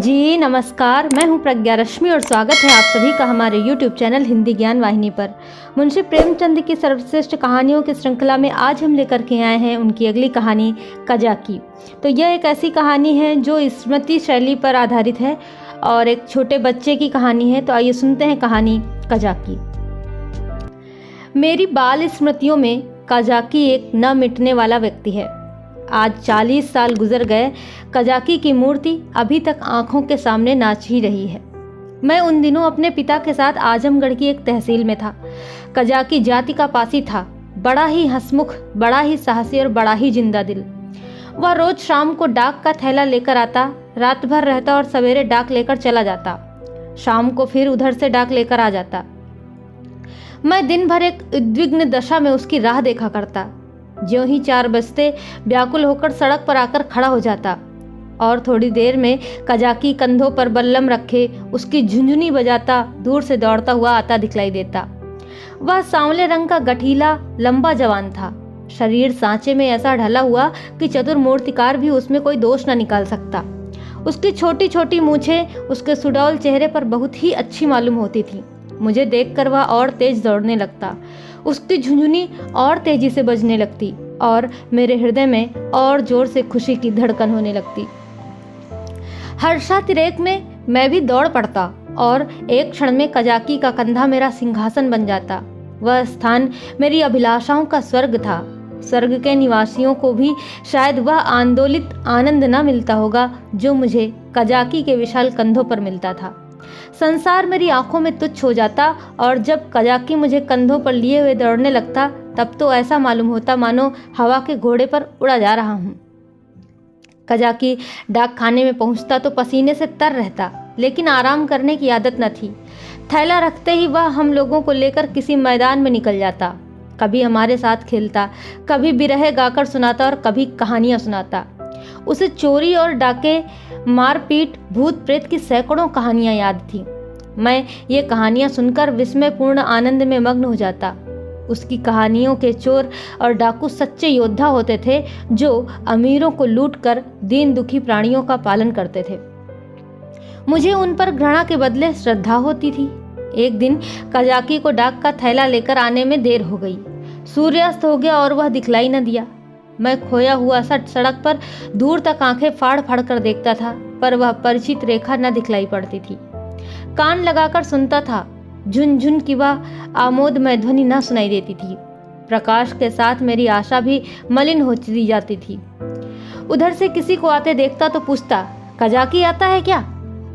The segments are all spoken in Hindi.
जी नमस्कार, मैं हूं प्रज्ञा रश्मि और स्वागत है आप सभी का हमारे YouTube चैनल हिंदी ज्ञान वाहिनी पर। मुंशी प्रेमचंद की सर्वश्रेष्ठ कहानियों की श्रृंखला में आज हम लेकर के आए हैं उनकी अगली कहानी कजाकी। तो यह एक ऐसी कहानी है जो स्मृति शैली पर आधारित है और एक छोटे बच्चे की कहानी है। तो आइए सुनते हैं कहानी कजाकी। मेरी बाल स्मृतियों में कजाकी एक न मिटने वाला व्यक्ति है। आज 40 साल गुजर गए, कजाकी की मूर्ति अभी तक आंखों के सामने नाच ही रही है। मैं उन दिनों अपने पिता के साथ आजमगढ़ की एक तहसील में था। कजाकी जाति का पासी था, बड़ा ही हंसमुख, बड़ा ही साहसी और बड़ा ही जिंदा दिल। वह रोज शाम को डाक का थैला लेकर आता, रात भर रहता और सवेरे डाक लेकर चला जाता। शाम को फिर उधर से डाक लेकर आ जाता। मैं दिन भर एक उद्विग्न दशा में उसकी राह देखा करता। ज्यों ही 4 बजते व्याकुल होकर सड़क पर आकर खड़ा हो जाता और थोड़ी देर में कजाकी कंधों पर बल्लम रखे उसकी झुंझुनी बजाता दूर से दौड़ता हुआ आता दिखलाई देता। वह सांवले रंग का गठीला लंबा जवान था। शरीर सांचे में ऐसा ढला हुआ कि चतुर मूर्तिकार भी उसमें कोई दोष न निकाल सकता। उसकी छोटी छोटी मूछें उसके सुडौल चेहरे पर बहुत ही अच्छी मालूम होती थी। मुझे देखकर वह और तेज दौड़ने लगता, उसकी झुंझुनी और तेजी से बजने लगती और मेरे हृदय में और जोर से खुशी की धड़कन होने लगती। हर्षातिरेक में मैं भी दौड़ पड़ता और एक क्षण में कजाकी का कंधा मेरा सिंहासन बन जाता। वह स्थान मेरी अभिलाषाओं का स्वर्ग था। स्वर्ग के निवासियों को भी शायद वह आंदोलित आनंद न मिलता होगा जो मुझे कजाकी के विशाल कंधों पर मिलता था। संसार मेरी आंखों में तुच्छ हो जाता और जब कजाकी मुझे कंधों पर लिए हुए दौड़ने लगता तब तो ऐसा मालूम होता मानो हवा के घोड़े पर उड़ा जा रहा हूँ। कजाकी डाक खाने में पहुँचता तो पसीने से तर रहता, लेकिन आराम करने की आदत न थी। थैला रखते ही वह हम लोगों को लेकर किसी मैदान में निकल जाता। कभी हमारे साथ खेलता, कभी बिरहे गाकर सुनाता और कभी कहानियाँ सुनाता। उसे चोरी और डाके, मारपीट, भूत प्रेत की सैकड़ों कहानियां याद थी। मैं ये कहानियां सुनकर विस्मयपूर्ण आनंद में मग्न हो जाता। उसकी कहानियों के चोर और डाकू सच्चे योद्धा होते थे जो अमीरों को लूटकर दीन दुखी प्राणियों का पालन करते थे। मुझे उन पर घृणा के बदले श्रद्धा होती थी। एक दिन कजाकी को डाक का थैला लेकर आने में देर हो गई। सूर्यास्त हो गया और वह दिखलाई न दिया। मैं खोया हुआ सड़क पर दूर तक आंखें फाड़ फाड़ कर देखता था, पर वह परिचित रेखा न दिखलाई पड़ती थी। कान लगाकर सुनता था, झुनझुन की वह आमोदमय ध्वनि न सुनाई देती थी। प्रकाश के साथ मेरी आशा भी मलिन होती जाती थी। उधर से किसी को आते देखता तो पूछता, कजाकी आता है क्या?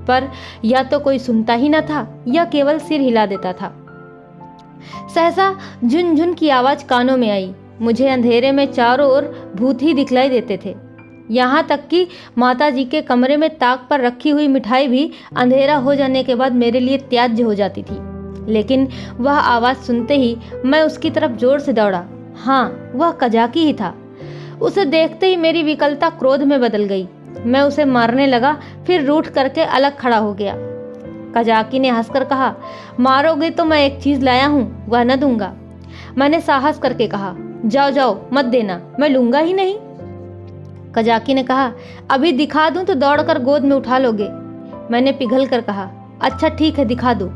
पर या तो कोई सुनता ही न था या केवल सिर हिला देता था। सहसा झुनझुन की आवाज कानों में आई। मुझे अंधेरे में चारों ओर भूत ही दिखलाई देते थे। यहाँ तक कि माताजी के कमरे में ताक पर रखी हुई मिठाई भी अंधेरा हो जाने के बाद मेरे लिए त्याज्य हो जाती थी। लेकिन वह आवाज़ सुनते ही मैं उसकी तरफ जोर से दौड़ा। हाँ, वह कजाकी ही था। उसे देखते ही मेरी विकलता क्रोध में बदल गई। मैं उसे मारने लगा, फिर रूठ करके अलग खड़ा हो गया। कजाकी ने हंसकर कहा, मारोगे तो मैं एक चीज़ लाया हूँ, वह न दूंगा। मैंने साहस करके कहा, जाओ जाओ, मत देना, मैं लूंगा ही नहीं। कजाकी ने कहा, अभी दिखा दूं तो दौड़कर गोद में उठा लोगे। मैंने पिघल कर कहा, अच्छा ठीक है, दिखा दो।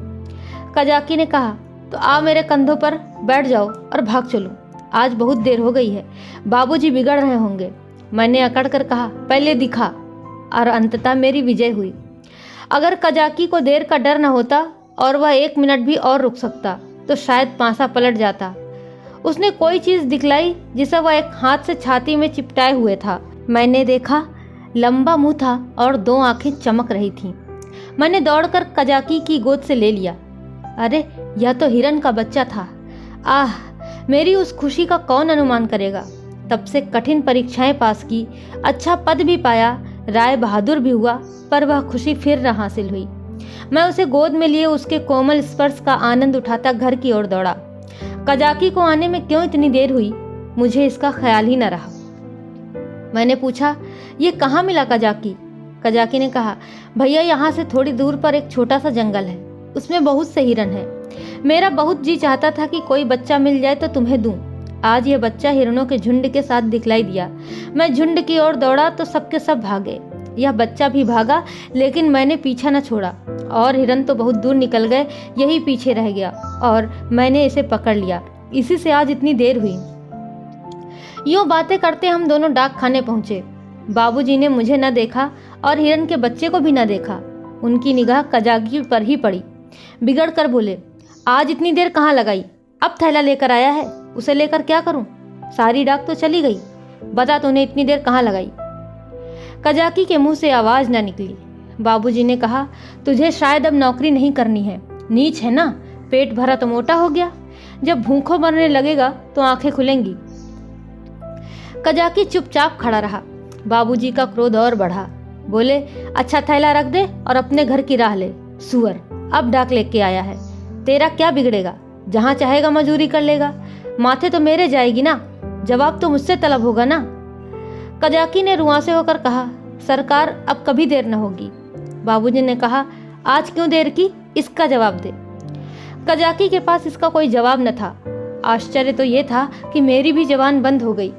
कजाकी ने कहा, तो आ मेरे कंधों पर बैठ जाओ और भाग चलो। आज बहुत देर हो गई है, बाबूजी बिगड़ रहे होंगे। मैंने अकड़ कर कहा, पहले दिखा। और अंततः मेरी विजय हुई। अगर कजाकी को देर का डर न होता और वह 1 मिनट भी और रुक सकता तो शायद पासा पलट जाता। उसने कोई चीज दिखलाई जिसे वह एक हाथ से छाती में चिपटाए हुए था। मैंने देखा, लंबा मुंह था और 2 आंखें चमक रही थीं। मैंने दौड़कर कजाकी की गोद से ले लिया। अरे, यह तो हिरन का बच्चा था। आह, मेरी उस खुशी का कौन अनुमान करेगा। तब से कठिन परीक्षाएं पास की, अच्छा पद भी पाया, राय बहादुर भी हुआ, पर वह खुशी फिर न हासिल हुई। मैं उसे गोद में लिए उसके कोमल स्पर्श का आनंद उठाता घर की ओर दौड़ा। कजाकी को आने में क्यों इतनी देर हुई, मुझे इसका ख्याल ही न रहा। मैंने पूछा, ये कहाँ मिला कजाकी? कजाकी ने कहा, भैया यहाँ से थोड़ी दूर पर एक छोटा सा जंगल है, उसमें बहुत से हिरन है। मेरा बहुत जी चाहता था कि कोई बच्चा मिल जाए तो तुम्हें दूं। आज यह बच्चा हिरणों के झुंड के साथ दिखलाई दिया। मैं झुंड की ओर दौड़ा तो सबके सब भागे। यह बच्चा भी भागा, लेकिन मैंने पीछा न छोड़ा और हिरन तो बहुत दूर निकल गए, यही पीछे रह गया और मैंने इसे पकड़ लिया। इसी से आज इतनी देर हुई। यूं बातें करते हम दोनों डाक खाने पहुंचे। बाबूजी ने मुझे न देखा और हिरन के बच्चे को भी न देखा। उनकी निगाह कजाकी पर ही पड़ी। बिगड़ कर बोले, आज इतनी देर कहाँ लगाई? अब थैला लेकर आया है, उसे लेकर क्या करूं? सारी डाक तो चली गई। बता तूने इतनी देर कहाँ लगाई? कजाकी के मुंह से आवाज न निकली। बाबूजी ने कहा, तुझे शायद अब नौकरी नहीं करनी है, नीच है ना, पेट भरा तो मोटा हो गया, जब भूखों मरने लगेगा तो आंखें खुलेंगी। कजाकी चुपचाप खड़ा रहा। बाबूजी का क्रोध और बढ़ा। बोले, अच्छा थैला रख दे और अपने घर की राह ले। सुअर, अब डाक लेके आया है, तेरा क्या बिगड़ेगा? जहां चाहेगा मजूरी कर लेगा, माथे तो मेरे जाएगी ना, जवाब तो मुझसे तलब होगा ना। कजाकी ने रुआंसे होकर कहा, सरकार अब कभी देर न होगी। बाबूजी ने कहा, आज क्यों देर की, इसका जवाब दे। कजाकी के पास इसका कोई जवाब न था। आश्चर्य तो ये था कि मेरी भी जबान बंद हो गई।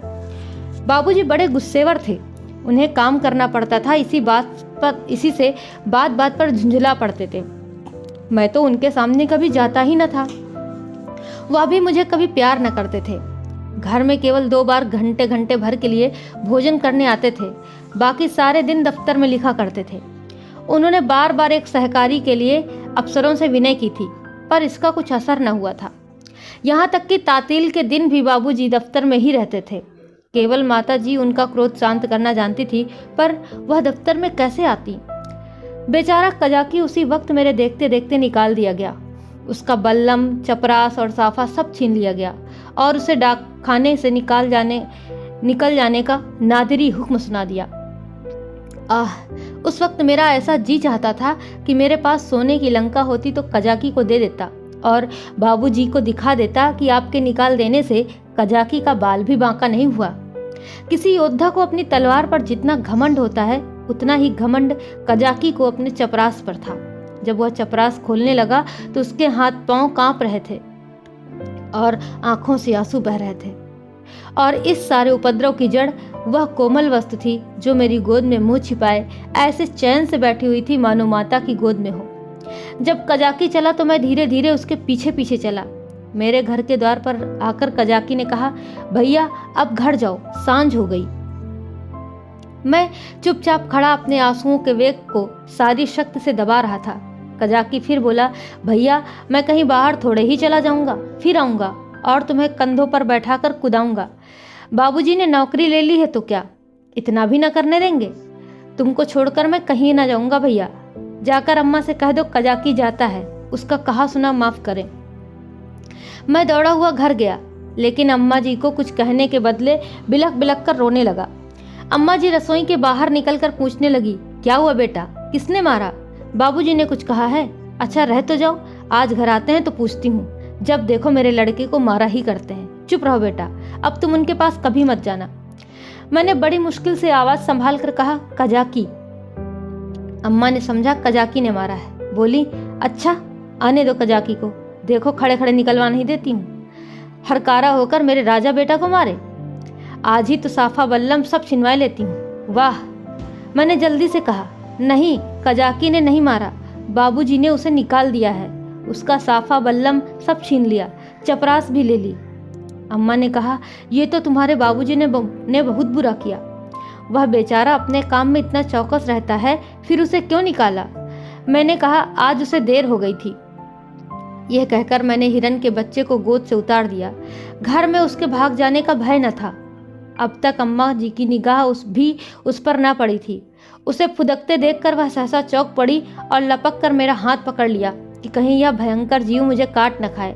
बाबूजी बड़े गुस्सेवर थे, उन्हें काम करना पड़ता था, इसी से बात बात पर झुंझला पड़ते थे। मैं तो उनके सामने कभी जाता ही न था। वह भी मुझे कभी प्यार न करते थे। घर में केवल 2 बार घंटे घंटे भर के लिए भोजन करने आते थे, बाकी सारे दिन दफ्तर में लिखा करते थे। उन्होंने बार बार एक सहकारी के लिए अफसरों से विनय की थी, पर इसका कुछ असर न हुआ था। यहाँ तक कि तातील के दिन भी बाबूजी दफ्तर में ही रहते थे। केवल माताजी उनका क्रोध शांत करना जानती थी, पर वह दफ्तर में कैसे आती? बेचारा कजाकी उसी वक्त मेरे देखते देखते निकाल दिया गया। उसका बल्लम, चपरास और साफा सब छीन लिया गया और उसे डाक खाने से निकल जाने का नादिरी हुक्म सुना दिया। उस वक्त मेरा ऐसा जी चाहता था कि मेरे पास सोने की लंका होती तो कजाकी को दे देता और बाबूजी को दिखा देता कि आपके निकाल देने से कजाकी का बाल भी बांका नहीं हुआ। किसी योद्धा को अपनी तलवार पर जितना घमंड होता है, उतना ही घमंड कजाकी को अपने चपरास पर था। जब वह चपरास खोलने लगा तो उसके हाथ पांव कांप रहे थे और आंखों से आंसू बह रहे थे। और इस सारे उपद्रव की जड़ वह कोमल वस्तु थी जो मेरी गोद में मुंह छिपाए ऐसे चैन से बैठी हुई थी मानो माता की गोद में हो। जब कजाकी चला तो मैं धीरे धीरे उसके पीछे पीछे चला। मेरे घर के द्वार पर आकर कजाकी ने कहा, भैया अब घर जाओ, सांझ हो गई। मैं चुपचाप खड़ा अपने आंसुओं के वेग को सारी शक्ति से दबा रहा था। कजाकी फिर बोला, भैया मैं कहीं बाहर थोड़े ही चला जाऊंगा, फिर आऊंगा और तुम्हें कंधों पर बैठाकर कुदाऊंगा। बाबूजी ने नौकरी ले ली है तो क्या इतना भी न करने देंगे? तुमको छोड़कर मैं कहीं ना जाऊंगा भैया। जाकर अम्मा से कह दो कजाकी जाता है, उसका कहा सुना माफ करें। मैं दौड़ा हुआ घर गया, लेकिन अम्मा जी को कुछ कहने के बदले बिलख बिलख कर रोने लगा। अम्मा जी रसोई के बाहर निकलकर पूछने लगी, क्या हुआ बेटा, किसने मारा? बाबूजी ने कुछ कहा है? अच्छा रह तो जाओ, आज घर आते हैं तो पूछती हूँ। जब देखो मेरे लड़के को मारा ही करते हैं। चुप रहो बेटा, अब तुम उनके पास कभी मत जाना। मैंने बड़ी मुश्किल से आवाज संभाल कर कहा, कजाकी। अम्मा ने समझा कजाकी ने मारा है। बोली, अच्छा आने दो कजाकी को, देखो खड़े खड़े निकलवा नहीं देती हूँ। हरकारा होकर मेरे राजा बेटा को मारे, आज ही तो साफा बल्लम सब छिनवा लेती हूँ। वाह, मैंने जल्दी से कहा। नहीं, कजाकी ने नहीं मारा, बाबूजी ने उसे निकाल दिया है। उसका साफा बल्लम सब छीन लिया, चपरास भी ले ली। अम्मा ने कहा, ये तो तुम्हारे बाबूजी ने बहुत बुरा किया। वह बेचारा अपने काम में इतना चौकस रहता है, फिर उसे क्यों निकाला? मैंने कहा, आज उसे देर हो गई थी। यह कहकर मैंने हिरन के बच्चे को गोद से उतार दिया। घर में उसके भाग जाने का भय न था। अब तक अम्मा जी की निगाह उस पर ना पड़ी थी। उसे फुदकते देखकर वह सहसा चौंक पड़ी और लपक कर मेरा हाथ पकड़ लिया कि कहीं यह भयंकर जीव मुझे काट न खाए।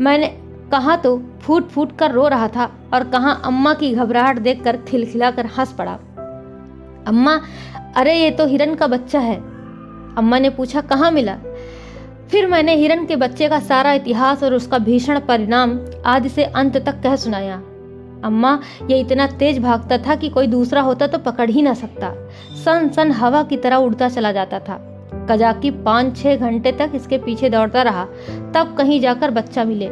मैंने कहाँ तो फूट फूट कर रो रहा था और कहाँ अम्मा की घबराहट देखकर खिलखिलाकर हंस पड़ा। अम्मा, अरे ये तो हिरन का बच्चा है। अम्मा ने पूछा, कहाँ मिला? फिर मैंने हिरन के बच्चे का सारा इतिहास और उसका भीषण परिणाम आदि से अंत तक कह सुनाया। अम्मा, ये इतना तेज भागता था कि कोई दूसरा होता तो पकड़ ही ना सकता। सन सन हवा की तरह उड़ता चला जाता था। कजाकी 5-6 घंटे तक इसके पीछे दौड़ता रहा, तब कहीं जाकर बच्चा मिले।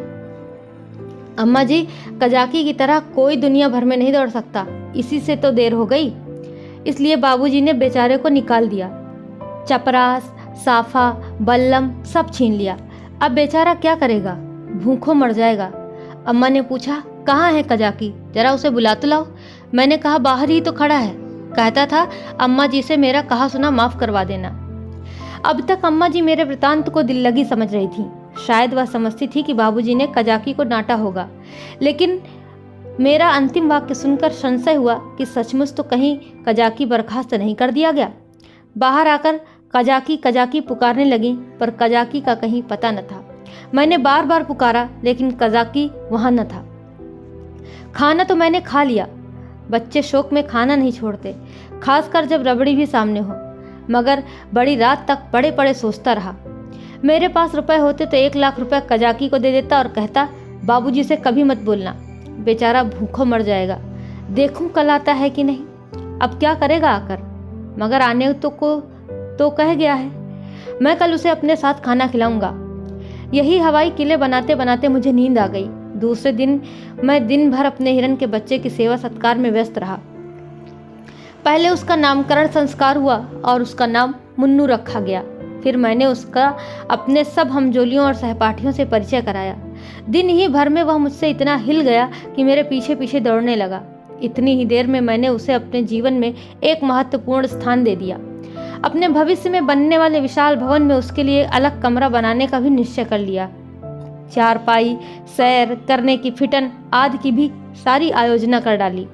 अम्मा जी, कजाकी की तरह कोई दुनिया भर में नहीं दौड़ सकता, इसी से तो देर हो गई। इसलिए बाबूजी ने बेचारे को निकाल दिया। चपरास, साफा, बल्लम सब छीन लिया। अब बेचारा क्या करेगा, भूखों मर जाएगा। अम्मा ने पूछा, कहाँ है कजाकी, जरा उसे बुला तो लाओ। मैंने कहा, बाहर ही तो खड़ा है। कहता था, अम्मा जी से मेरा कहा सुना माफ करवा देना। अब तक अम्मा जी मेरे वृतांत को दिल लगी समझ रही थी। शायद वह समझती थी कि बाबूजी ने कजाकी को डांटा होगा, लेकिन मेरा अंतिम वाक्य सुनकर संशय हुआ कि सचमुच तो कहीं कजाकी बर्खास्त नहीं कर दिया गया। बाहर आकर कजाकी कजाकी पुकारने लगी, पर कजाकी का कहीं पता न था। मैंने बार बार पुकारा, लेकिन कजाकी वहां न था। खाना तो मैंने खा लिया, बच्चे शौक में खाना नहीं छोड़ते, खासकर जब रबड़ी भी सामने हो, मगर बड़ी रात तक पड़े पड़े सोचता रहा। मेरे पास रुपए होते तो 1 लाख रुपए कजाकी को दे देता और कहता, बाबूजी से कभी मत बोलना, बेचारा भूखों मर जाएगा, देखूं कल आता है कि नहीं। अब क्या करेगा आकर, मगर आने तो कह गया है। मैं कल उसे अपने साथ खाना खिलाऊंगा। यही हवाई किले बनाते बनाते मुझे नींद आ गई। दूसरे दिन मैं दिन भर अपने हिरन के बच्चे की सेवा सत्कार में व्यस्त रहा। पहले उसका नामकरण संस्कार हुआ और उसका नाम मुन्नू रखा गया। फिर मैंने उसका अपने सब हमजोलियों और सहपाठियों से परिचय कराया। दिन ही भर में वह मुझसे इतना हिल गया कि मेरे पीछे पीछे दौड़ने लगा। इतनी ही देर में मैंने उसे अपने जीवन में एक महत्वपूर्ण स्थान दे दिया। अपने भविष्य में बनने वाले विशाल भवन में उसके लिए अलग कमरा बनाने का भी निश्चय कर लिया। चारपाई, सैर करने की फिटन आदि की भी सारी आयोजना कर डाली।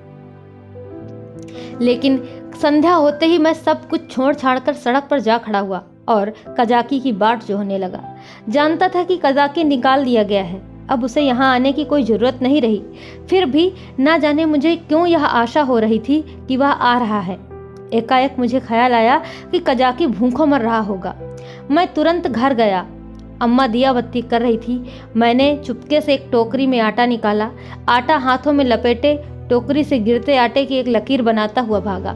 लेकिन संध्या होते ही मैं सब कुछ छोड़ छाड़ कर सड़क पर जा खड़ा हुआ और कजाकी की बाट जोहने लगा। जानता था कि कजाकी निकाल दिया गया है, अब उसे यहाँ आने की कोई जरूरत नहीं रही। फिर भी ना जाने मुझे क्यों यह आशा हो रही थी कि वह आ रहा है। एकाएक मुझे ख्याल आया कि कजाकी भूखों मर रहा होगा। मैं तुरंत घर गया। अम्मा दिया बत्ती कर रही थी। मैंने चुपके से एक टोकरी में आटा निकाला, आटा हाथों में लपेटे टोकरी से गिरते आटे की एक लकीर बनाता हुआ भागा।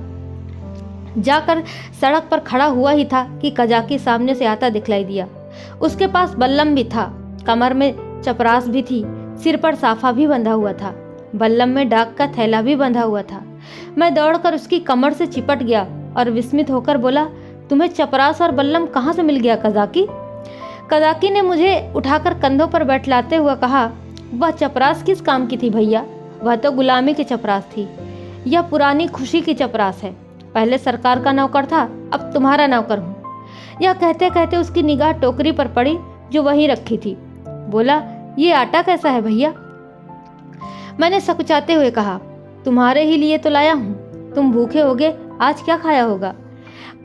जाकर सड़क पर खड़ा हुआ ही था कि कजाकी सामने से आता दिखलाई दिया। उसके पास बल्लम भी था, कमर में चपरास भी थी, सिर पर साफा भी बंधा हुआ था, बल्लम में डाक का थैला भी बंधा हुआ था। मैं दौड़कर उसकी कमर से चिपट गया और विस्मित होकर बोला, तुम्हें चपरास और बल्लम कहाँ से मिल गया कजाकी? कजाकी ने मुझे उठाकर कंधों पर बैठलाते हुआ कहा, वह चपरास किस काम की थी भैया? वह तो गुलामी की चपरास थी। यह पुरानी खुशी की चपरास है। पहले सरकार का नौकर था, अब तुम्हारा नौकर हूँ। यह कहते कहते उसकी निगाह टोकरी पर पड़ी जो वहीं रखी थी। बोला, ये आटा कैसा है भैया? मैंने सकुचाते हुए कहा, तुम्हारे ही लिए तो लाया हूँ, तुम भूखे होगे, आज क्या खाया होगा?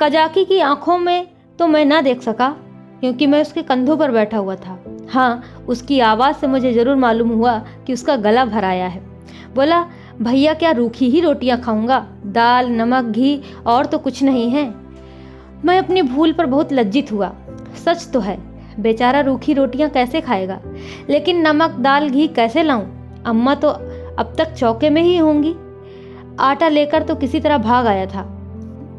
कजाकी की आंखों में तो मैं ना देख सका क्योंकि मैं उसके कंधों पर बैठा हुआ था। हाँ, उसकी आवाज़ से मुझे जरूर मालूम हुआ कि उसका गला भराया है। बोला, भैया क्या रूखी ही रोटियां खाऊंगा? दाल, नमक, घी और तो कुछ नहीं है। मैं अपनी भूल पर बहुत लज्जित हुआ। सच तो है, बेचारा रूखी रोटियां कैसे खाएगा, लेकिन नमक, दाल, घी कैसे लाऊं? अम्मा तो अब तक चौके में ही होंगी। आटा लेकर तो किसी तरह भाग आया था,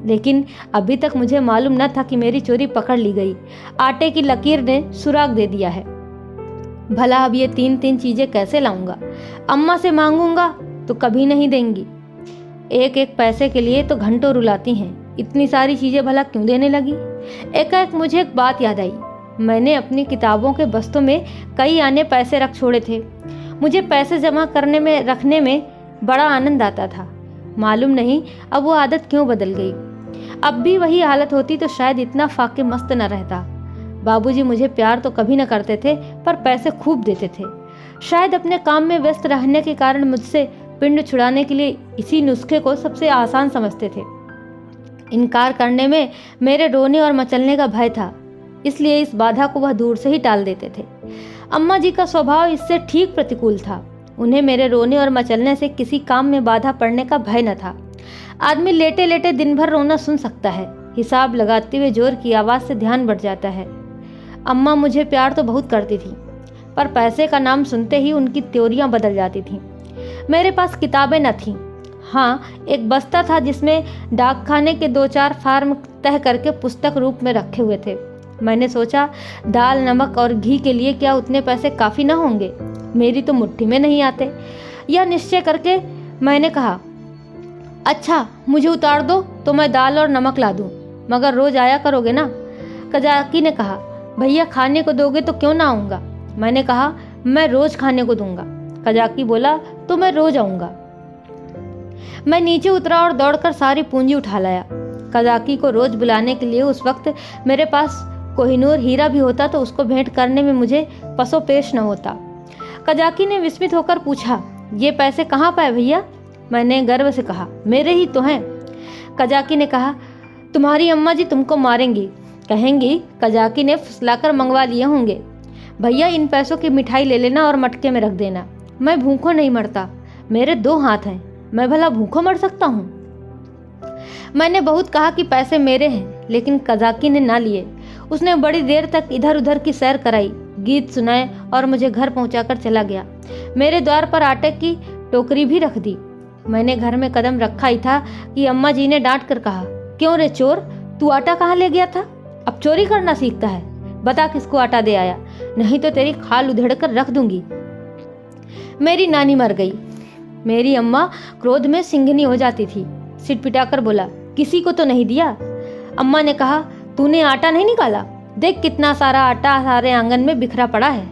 लेकिन अभी तक मुझे मालूम न था कि मेरी चोरी पकड़ ली गई। आटे की लकीर ने सुराग दे दिया है। भला अब ये 3 चीजें कैसे लाऊंगा? अम्मा से मांगूंगा तो कभी नहीं देंगी। एक एक पैसे के लिए तो घंटों रुलाती हैं। इतनी सारी चीजें भला क्यों देने लगी? एकाएक मुझे एक बात याद आई। मैंने अपनी किताबों के बस्तों में कई आने पैसे रख छोड़े थे। मुझे पैसे जमा करने में रखने में बड़ा आनंद आता था। मालूम नहीं अब वो आदत क्यों बदल गई। अब भी वही हालत होती तो शायद इतना फाके मस्त न रहता। बाबूजी मुझे प्यार तो कभी न करते थे, पर पैसे खूब देते थे। शायद अपने काम में व्यस्त रहने के कारण मुझसे पिंड छुड़ाने के लिए इसी नुस्खे को सबसे आसान समझते थे। इनकार करने में मेरे रोने और मचलने का भय था, इसलिए इस बाधा को वह दूर से ही टाल देते थे। अम्मा जी का स्वभाव इससे ठीक प्रतिकूल था। उन्हें मेरे रोने और मचलने से किसी काम में बाधा पड़ने का भय न था। आदमी लेटे लेटे दिन भर रोना सुन सकता है, हिसाब लगाते हुए जोर की आवाज़ से ध्यान बढ़ जाता है। अम्मा मुझे प्यार तो बहुत करती थी, पर पैसे का नाम सुनते ही उनकी त्योरियां बदल जाती थीं। मेरे पास किताबें न थीं। हाँ, एक बस्ता था जिसमें डाकखाने के 2-4 फार्म तह करके पुस्तक रूप में रखे हुए थे। मैंने सोचा, दाल, नमक और घी के लिए क्या उतने पैसे काफ़ी न होंगे? मेरी तो मुट्ठी में नहीं आते। यह निश्चय करके मैंने कहा, अच्छा मुझे उतार दो तो मैं दाल और नमक ला दूँ, मगर रोज आया करोगे ना? कजाकी ने कहा, भैया खाने को दोगे तो क्यों ना आऊँगा। मैंने कहा, मैं रोज खाने को दूंगा। कजाकी बोला, तो मैं रोज आऊँगा। मैं नीचे उतरा और दौड़कर सारी पूंजी उठा लाया। कजाकी को रोज बुलाने के लिए उस वक्त मेरे पास कोहिनूर हीरा भी होता तो उसको भेंट करने में मुझे पसो पेश न होता। कजाकी ने विस्मित होकर पूछा, ये पैसे कहाँ पाए भैया? मैंने गर्व से कहा, मेरे ही तो हैं। कजाकी ने कहा, तुम्हारी अम्मा जी तुमको मारेंगी, कहेंगी कजाकी ने फुसलाकर मंगवा लिए होंगे। भैया इन पैसों की मिठाई ले लेना और मटके में रख देना। मैं भूखों नहीं मरता, मेरे 2 हाथ हैं, मैं भला भूखों मर सकता हूँ? मैंने बहुत कहा कि पैसे मेरे हैं, लेकिन कजाकी ने ना लिए। उसने बड़ी देर तक इधर उधर की सैर कराई, गीत सुनाए और मुझे घर पहुंचाकर चला गया। मेरे द्वार पर आटे की टोकरी भी रख दी। मैंने घर में कदम रखा ही था कि अम्मा जी ने डांट कर कहा, क्यों रे चोर, तू आटा कहाँ ले गया था? अब चोरी करना सीखता है? बता किसको आटा दे आया, नहीं तो तेरी खाल उधेड़ कर रख दूंगी। मेरी नानी मर गई। मेरी अम्मा क्रोध में सिंघनी हो जाती थी। सिर पिटाकर बोला, किसी को तो नहीं दिया? अम्मा ने कहा, तूने आटा नहीं निकाला? देख कितना सारा आटा सारे आंगन में बिखरा पड़ा है।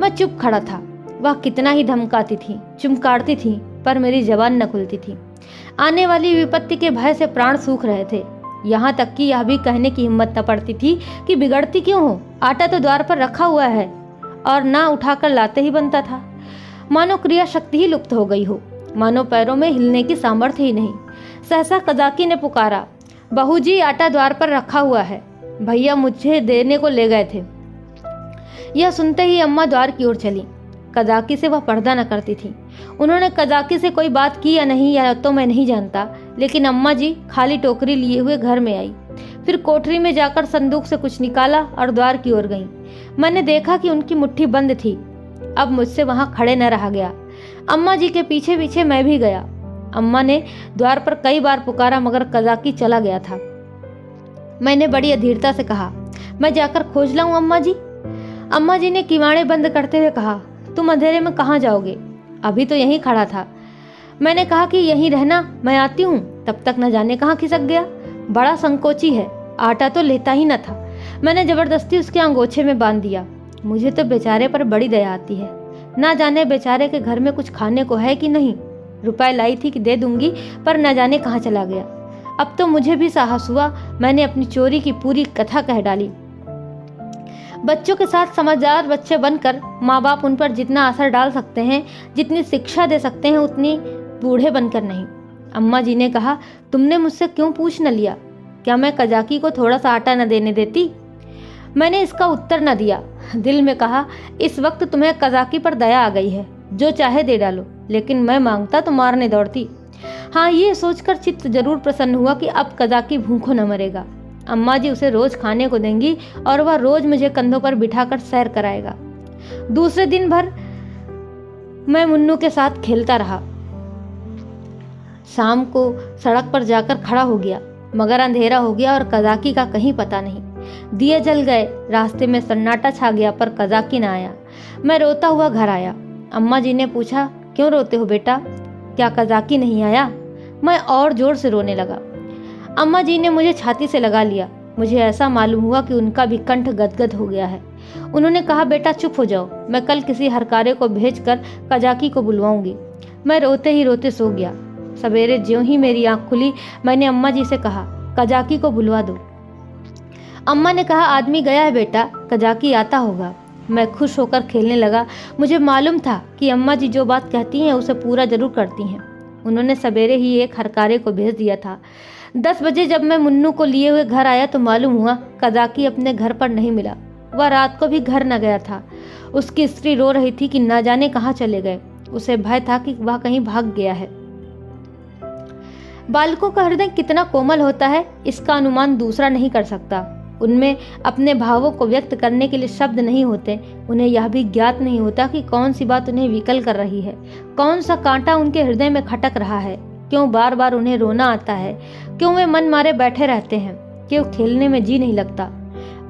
मैं चुप खड़ा था। वह कितना ही धमकाती थी, चुमकारती थी, पर मेरी जबान न खुलती थी। आने वाली विपत्ति के भय से प्राण सूख रहे थे। यहाँ तक कि यह भी कहने की हिम्मत न पड़ती थी कि बिगड़ती क्यों हो, आटा तो द्वार पर रखा हुआ है और ना उठाकर लाते ही बनता था। मानो क्रिया शक्ति ही लुप्त हो गई हो, मानो पैरों में हिलने की सामर्थ्य ही नहीं। सहसा कजाकी ने पुकारा, बहू जी आटा द्वार पर रखा हुआ है, भैया मुझे देने को ले गए थे। यह सुनते ही अम्मा द्वार की ओर चली। कजाकी से वह पर्दा न करती थी। उन्होंने कजाकी से कोई बात की या नहीं, या तो मैं नहीं जानता, लेकिन अम्मा जी खाली टोकरी लिए हुए घर में आई। फिर कोठरी में जाकर संदूक से कुछ निकाला और द्वार की ओर गईं। मैंने देखा कि उनकी मुट्ठी बंद थी। अब मुझसे वहां खड़े न रहा गया। अम्मा जी के पीछे पीछे मैं भी गया। अम्मा ने द्वार पर कई बार पुकारा, मगर कजाकी चला गया था। मैंने बड़ी अधीरता से कहा, मैं जाकर खोज लाऊं अम्मा जी? अम्मा जी ने किवाड़े बंद करते हुए कहा, तुम अंधेरे में कहाँ जाओगे? अभी तो यहीं खड़ा था। मैंने कहा कि यहीं रहना, मैं आती हूँ। तब तक न जाने कहाँ खिसक गया। बड़ा संकोची है, आटा तो लेता ही न था। मैंने जबरदस्ती उसके अंगोछे में बांध दिया। मुझे तो बेचारे पर बड़ी दया आती है। ना जाने बेचारे के घर में कुछ खाने को है कि नहीं। रुपए लाई थी कि दे दूंगी, पर न जाने कहाँ चला गया। अब तो मुझे भी साहस हुआ। मैंने अपनी चोरी की पूरी कथा कह डाली। बच्चों के साथ समझदार बच्चे बनकर माँ बाप उन पर जितना असर डाल सकते हैं, जितनी शिक्षा दे सकते हैं, उतनी बूढ़े बनकर नहीं। अम्मा जी ने कहा, तुमने मुझसे क्यों पूछ न लिया? क्या मैं कजाकी को थोड़ा सा आटा न देने देती? मैंने इसका उत्तर न दिया। दिल में कहा, इस वक्त तुम्हें कजाकी पर दया आ गई है, जो चाहे दे डालो, लेकिन मैं मांगता तो मारने दौड़ती। हाँ, ये सोचकर चित्त जरूर प्रसन्न हुआ कि अब कजाकी भूखों न मरेगा। अम्मा जी उसे रोज खाने को देंगी और वह रोज मुझे कंधों पर बिठाकर सैर कराएगा। दूसरे दिन भर मैं मुन्नू के साथ खेलता रहा। शाम को सड़क पर जाकर खड़ा हो गया, मगर अंधेरा हो गया और कजाकी का कहीं पता नहीं। दिए जल गए, रास्ते में सन्नाटा छा गया, पर कजाकी न आया। मैं रोता हुआ घर आया। अम्मा जी ने पूछा, क्यों रोते हो बेटा, क्या कजाकी नहीं आया? मैं और जोर से रोने लगा। अम्मा जी ने मुझे छाती से लगा लिया। मुझे ऐसा मालूम हुआ कि उनका भी कंठ गदगद हो गया है। उन्होंने कहा, बेटा चुप हो जाओ, मैं कल किसी हरकारे को भेजकर कजाकी को बुलवाऊंगी। मैं रोते ही रोते सो गया। सवेरे ज्यों ही मेरी आंख खुली, मैंने अम्मा जी से कहा, कजाकी को बुलवा दो। अम्मा ने कहा, आदमी गया है बेटा, कजाकी आता होगा। मैं खुश होकर खेलने लगा। मुझे मालूम था कि अम्मा जी जो बात कहती हैं उसे पूरा जरूर करती हैं। उन्होंने सवेरे ही एक हरकारे को भेज दिया था। 10 बजे जब मैं मुन्नू को लिए हुए घर आया तो मालूम हुआ कजाकी अपने घर पर नहीं मिला। वह रात को भी घर न गया था। उसकी स्त्री रो रही थी कि न जाने कहाँ चले गए। उसे भय था कि वह कहीं भाग गया है। बालकों का हृदय कितना कोमल होता है, इसका अनुमान दूसरा नहीं कर सकता। उनमें अपने भावों को व्यक्त करने के लिए शब्द नहीं होते। उन्हें यह भी ज्ञात नहीं होता कि कौन सी बात उन्हें विकल कर रही है, कौन सा कांटा उनके हृदय में खटक रहा है, क्यों बार बार उन्हें रोना आता है, क्यों वे मन मारे बैठे रहते हैं, क्यों खेलने में जी नहीं लगता।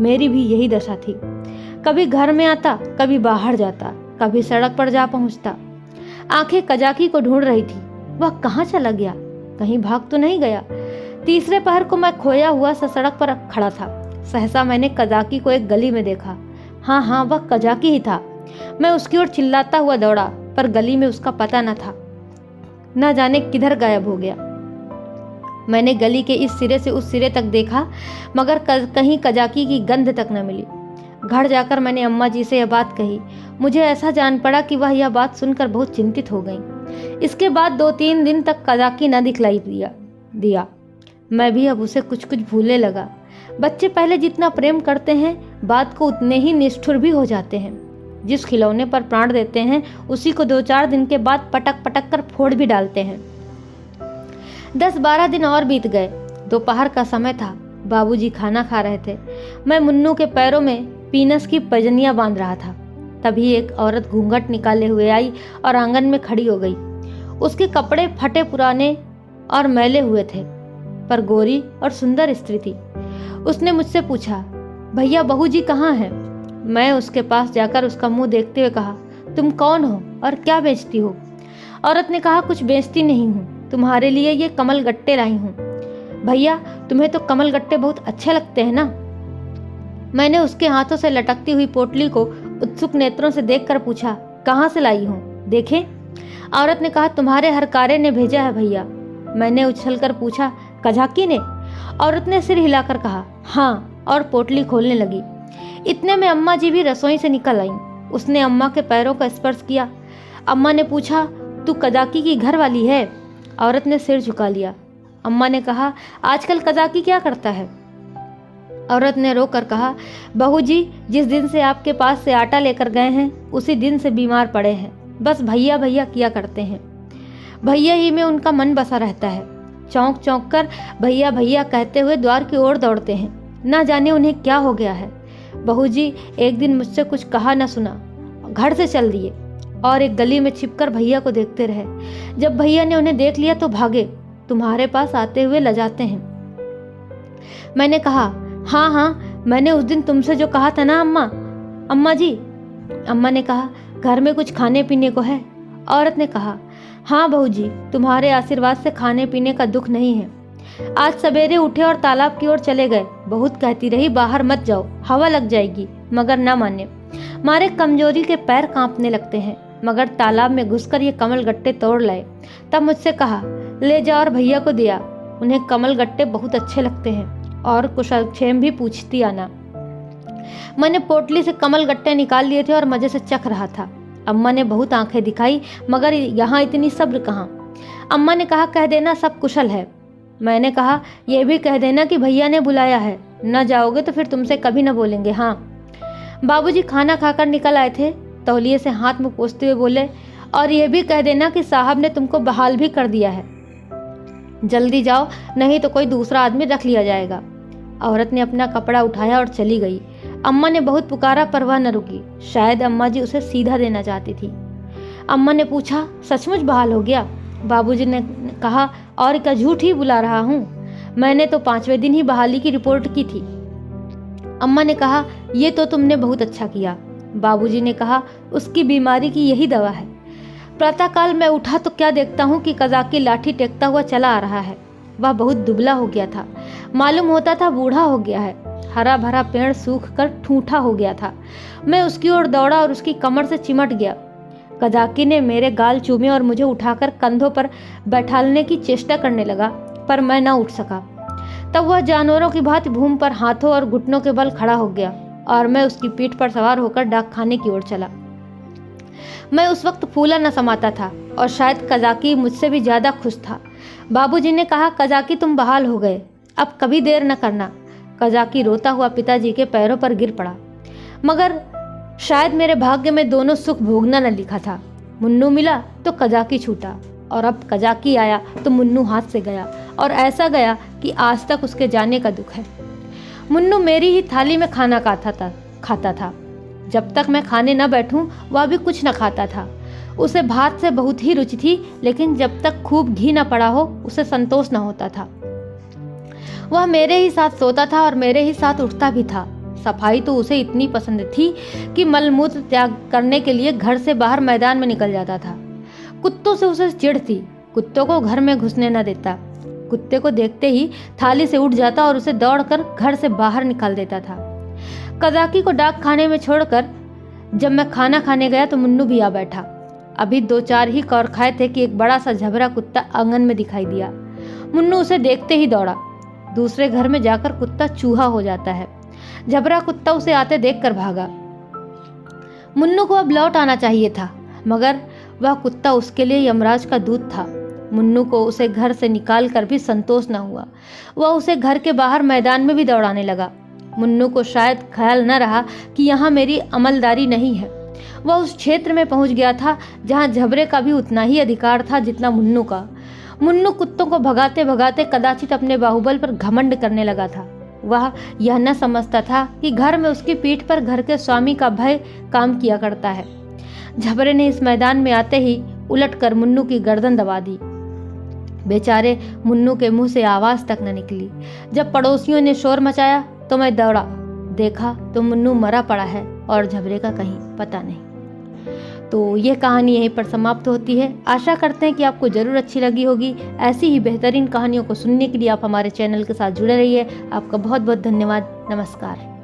मेरी भी यही दशा थी। कभी घर में आता, कभी बाहर जाता, कभी सड़क पर जा पहुंचता। आंखें कजाकी को ढूंढ रही थी। वह कहाँ चला गया? कहीं भाग तो नहीं गया? तीसरे पहर को मैं खोया हुआ सा सड़क पर खड़ा था। सहसा मैंने कजाकी को एक गली में देखा। हाँ, वह कजाकी ही था। मैं उसकी ओर चिल्लाता हुआ दौड़ा, पर गली में उसका पता न था। न जाने किधर गायब हो गया। मैंने गली के इस सिरे से उस सिरे तक देखा, मगर कहीं कजाकी की गंध तक न मिली। घर जाकर मैंने अम्मा जी से यह बात कही। मुझे ऐसा जान पड़ा कि वह यह बात सुनकर बहुत चिंतित हो गईं। इसके बाद 2-3 दिन तक कजाकी न दिखलाई दिया। मैं भी अब उसे कुछ कुछ भूलने लगा। बच्चे पहले जितना प्रेम करते हैं, बाद को उतने ही निष्ठुर भी हो जाते हैं। जिस खिलौने पर प्राण देते हैं, उसी को 2-4 दिन के बाद पटक पटक कर फोड़ भी डालते हैं। 10-12 दिन और बीत गए। दोपहर का समय था। बाबूजी खाना खा रहे थे। मैं मुन्नू के पैरों में पीनस की पैजनियां बांध रहा था। तभी एक औरत घूंघट निकाले हुए आई और आंगन में खड़ी हो गई। उसके कपड़े फटे पुराने और मैले हुए थे, पर गोरी और सुंदर स्त्री थी। उसने मुझसे पूछा, भैया बहू जी कहाँ हैं? मैं उसके पास जाकर उसका मुंह देखते हुए कहा, तुम कौन हो और क्या बेचती हो? औरत ने कहा, कुछ बेचती नहीं हूँ, तुम्हारे लिए ये कमल गट्टे लाई हूँ। भैया तुम्हें तो कमल गट्टे बहुत अच्छे लगते हैं ना? मैंने उसके हाथों से लटकती हुई पोटली को उत्सुक नेत्रों से देखकर पूछा, कहाँ से लाई हूँ, देखें? औरत ने कहा, तुम्हारे हरकारे ने भेजा है भैया। मैंने उछलकर पूछा, कजाकी ने? औरत ने सिर हिलाकर कहा, हाँ, और पोटली खोलने लगी। इतने में अम्मा जी भी रसोई से निकल आईं। उसने अम्मा के पैरों का स्पर्श किया। अम्मा ने पूछा, तू कजाकी की घर वाली है? औरत ने सिर झुका लिया। अम्मा ने कहा, आजकल कजाकी क्या करता है? औरत ने रोकर कहा, बहू जी जिस दिन से आपके पास से आटा लेकर गए हैं, उसी दिन से बीमार पड़े हैं। बस भैया भैया किया करते हैं। भैया ही में उनका मन बसा रहता है। चौंक चौंक कर भैया भैया कहते हुए द्वार की ओर दौड़ते हैं। ना जाने उन्हें क्या हो गया है। बहू जी एक दिन मुझसे कुछ कहा न सुना, घर से चल दिए और एक गली में छिपकर भैया को देखते रहे। जब भैया ने उन्हें देख लिया तो भागे, तुम्हारे पास आते हुए लजाते हैं। मैंने कहा, हाँ, मैंने उस दिन तुमसे जो कहा था ना अम्मा जी। अम्मा ने कहा, घर में कुछ खाने पीने को है? औरत ने कहा, हाँ बहू जी, तुम्हारे आशीर्वाद से खाने पीने का दुख नहीं है। आज सवेरे उठे और तालाब की ओर चले गए। बहुत कहती रही बाहर मत जाओ, हवा लग जाएगी, मगर न माने। मारे कमजोरी के पैर कांपने लगते हैं, मगर तालाब में घुसकर ये कमल गट्टे तोड़ लाए। तब मुझसे कहा, ले जा और भैया को दिया, उन्हें कमल गट्टे बहुत अच्छे लगते हैं। और कुशलक्षेम भी पूछती आना। मैंने पोटली से कमल गट्टे निकाल लिए थे और मजे से चख रहा था। अम्मा ने बहुत आंखें दिखाई, मगर यहाँ इतनी सब्र कहाँ। अम्मा ने कहा, कह देना सब कुशल है। मैंने कहा, यह भी कह देना कि भैया ने बुलाया है। न जाओगे तो फिर तुमसे कभी न बोलेंगे। हाँ। बाबूजी खाना खाकर निकल आए थे। तौलिए से हाथ मुंह पोंछते हुए बोले, और यह भी कह देना कि साहब ने तुमको बहाल भी कर दिया है। जल्दी जाओ, नहीं तो कोई दूसरा आदमी रख लिया जाएगा। औरत ने अपना कपड़ा उठाया और चली गई। अम्मा ने बहुत पुकारा पर वह न रुकी। शायद अम्मा जी उसे सीधा देना चाहती थी। अम्मा ने पूछा, सचमुच बहाल हो गया? बाबूजी ने कहा, और क्या झूठ ही बुला रहा हूँ, मैंने तो 5वें दिन ही बहाली की रिपोर्ट की थी। अम्मा ने कहा, ये तो तुमने बहुत अच्छा किया। बाबूजी ने कहा, उसकी बीमारी की यही दवा है। प्रातःकाल मैं उठा तो क्या देखता हूँ कि कजाकी लाठी टेकता हुआ चला आ रहा है। वह बहुत दुबला हो गया था, मालूम होता था बूढ़ा हो गया है। हरा भरा पेड़ सूख कर ठूठा हो गया था। मैं उसकी ओर दौड़ा और उसकी कमर से चिमट गया। कजाकी ने मेरे गाल चूमे और मुझे उठाकर कंधों पर बैठालने की चेष्टा करने लगा, पर मैं न उठ सका। तब वह जानवरों की भांति भूमि पर हाथों और घुटनों के बल खड़ा हो गया और मैं उसकी पीठ पर सवार होकर डाक खाने की ओर चला। मैं उस वक्त फूला न समाता था और शायद कजाकी मुझसे भी ज्यादा खुश था। बाबूजी ने कहा, कजाकी तुम बहाल हो गए, अब कभी देर न करना। कजाकी रोता हुआ पिताजी के पैरों पर गिर पड़ा। मगर शायद मेरे भाग्य में दोनों सुख भोगना न लिखा था। मुन्नू मिला तो कजाकी छूटा, और अब कजाकी आया तो मुन्नू हाथ से गया, और ऐसा गया कि आज तक उसके जाने का दुख है। मुन्नू मेरी ही थाली में खाना खाता था। जब तक मैं खाने न बैठूं वह भी कुछ न खाता था। उसे भात से बहुत ही रुचि थी, लेकिन जब तक खूब घी न पड़ा हो उसे संतोष न होता था। वह मेरे ही साथ सोता था और मेरे ही साथ उठता भी था। सफाई तो उसे इतनी पसंद थी कि मलमूत्र त्याग करने के लिए घर से बाहर मैदान में निकल जाता था। कुत्तों से उसे चिढ़ थी, कुत्तों को घर में घुसने न देता। कुत्ते को देखते ही थाली से उठ जाता और उसे दौड़कर घर से बाहर निकाल देता था। कजाकी को डाक खाने में छोड़कर जब मैं खाना खाने गया तो मुन्नू भी आ बैठा। अभी 2-4 ही कौर खाए थे कि एक बड़ा सा झबरा कुत्ता आंगन में दिखाई दिया। मुन्नू उसे देखते ही दौड़ा। दूसरे घर में जाकर कुत्ता चूहा हो जाता है। झबरा कुत्ता उसे आते देखकर भागा। मुन्नू को अब लौट आना चाहिए था, मगर वह कुत्ता उसके लिए यमराज का दूत था। मुन्नू को उसे घर से निकाल कर भी संतोष न हुआ। वह उसे घर के बाहर मैदान में भी दौड़ाने लगा। मुन्नू को शायद ख्याल न रहा कि यहाँ मेरी अमलदारी नहीं है। वह उस क्षेत्र में पहुंच गया था जहाँ झबरे का भी उतना ही अधिकार था जितना मुन्नू का। मुन्नू कुत्तों को भगाते भगाते कदाचित अपने बाहुबल पर घमंड करने लगा था। वह यह न समझता था कि घर में उसकी पीठ पर घर के स्वामी का भय काम किया करता है। झबरे ने इस मैदान में आते ही उलटकर मुन्नू की गर्दन दबा दी। बेचारे मुन्नू के मुंह से आवाज तक न निकली। जब पड़ोसियों ने शोर मचाया तो मैं दौड़ा, देखा तो मुन्नू मरा पड़ा है और झबरे का कहीं पता नहीं। तो ये कहानी यहीं पर समाप्त होती है। आशा करते हैं कि आपको ज़रूर अच्छी लगी होगी। ऐसी ही बेहतरीन कहानियों को सुनने के लिए आप हमारे चैनल के साथ जुड़े रहिए। आपका बहुत बहुत धन्यवाद। नमस्कार।